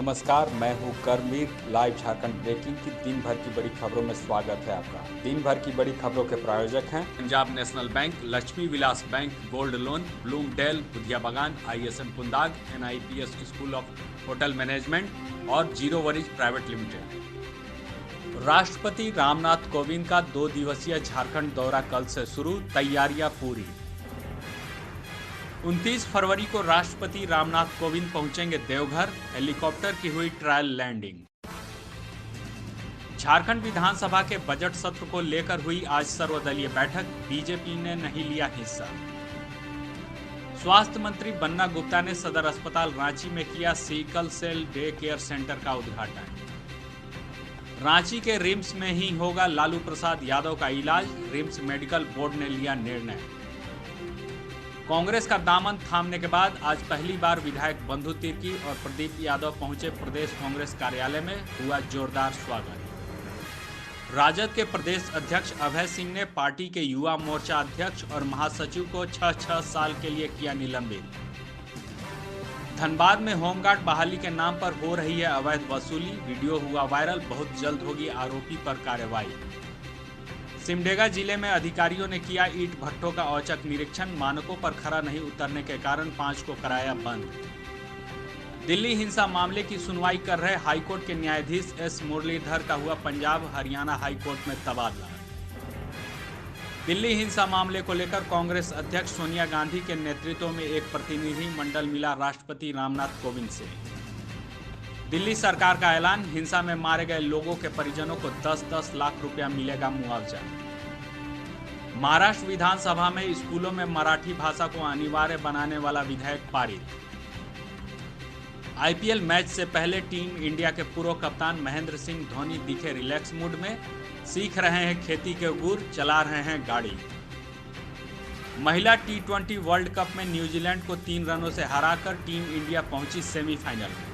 नमस्कार, मैं हूं करमीर। लाइव झारखंड ब्रेकिंग की दिन भर की बड़ी खबरों में स्वागत है आपका। दिन भर की बड़ी खबरों के प्रायोजक हैं Punjab national bank, Lakshmi Vilas bank, gold loan, ब्लूमडेल, Budhiya बागान, ISM कुंदाग, NIPS school of hotel management और जीरो वरीज प्राइवेट लिमिटेड। राष्ट्रपति रामनाथ कोविंद का 2 दिवसीय झारखंड दौरा कल से शुरू, तैयारियां पूरी। 29 फरवरी को राष्ट्रपति रामनाथ कोविंद पहुंचेंगे देवघर, हेलीकॉप्टर की हुई ट्रायल लैंडिंग। झारखंड विधानसभा के बजट सत्र को लेकर हुई आज सर्वदलीय बैठक, बीजेपी ने नहीं लिया हिस्सा। स्वास्थ्य मंत्री बन्ना गुप्ता ने सदर अस्पताल रांची में किया sickle cell day care centre का उद्घाटन। रांची के रिम्स में ही होगा लालू प्रसाद यादव का इलाज, रिम्स मेडिकल बोर्ड ने लिया निर्णय। कांग्रेस का दामन थामने के बाद आज पहली बार विधायक बंधु तिर्की और प्रदीप यादव पहुंचे प्रदेश कांग्रेस कार्यालय में, हुआ जोरदार स्वागत। राजद के प्रदेश अध्यक्ष अभय सिंह ने पार्टी के युवा मोर्चा अध्यक्ष और महासचिव को 6 साल के लिए किया निलंबित। धनबाद में होमगार्ड बहाली के नाम पर हो रही है अवैध वसूली, वीडियो हुआ वायरल, बहुत जल्द होगी आरोपी पर कार्रवाई। सिमडेगा जिले में अधिकारियों ने किया ईंट भट्टों का औचक निरीक्षण, मानकों पर खरा नहीं उतरने के कारण 5 को कराया बंद। दिल्ली हिंसा मामले की सुनवाई कर रहे हाईकोर्ट के न्यायाधीश S मुरलीधर का हुआ पंजाब हरियाणा हाईकोर्ट में तबादला। दिल्ली हिंसा मामले को लेकर कांग्रेस अध्यक्ष सोनिया गांधी के नेतृत्व में एक प्रतिनिधि मंडल मिला राष्ट्रपति रामनाथ कोविंद से। दिल्ली सरकार का ऐलान, हिंसा में मारे गए लोगों के परिजनों को 10-10 लाख रुपया मिलेगा मुआवजा। महाराष्ट्र विधानसभा में स्कूलों में मराठी भाषा को अनिवार्य बनाने वाला विधेयक पारित। IPL मैच से पहले टीम इंडिया के पूर्व कप्तान महेंद्र सिंह धोनी दिखे रिलैक्स मूड में, सीख रहे हैं खेती के गुर, चला रहे हैं गाड़ी। महिला T20 वर्ल्ड कप में न्यूजीलैंड को 3 रनों से हराकर टीम इंडिया पहुंची सेमीफाइनल में।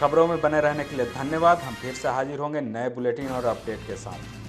खबरों में बने रहने के लिए धन्यवाद। हम फिर से हाजिर होंगे नए बुलेटिन और अपडेट के साथ।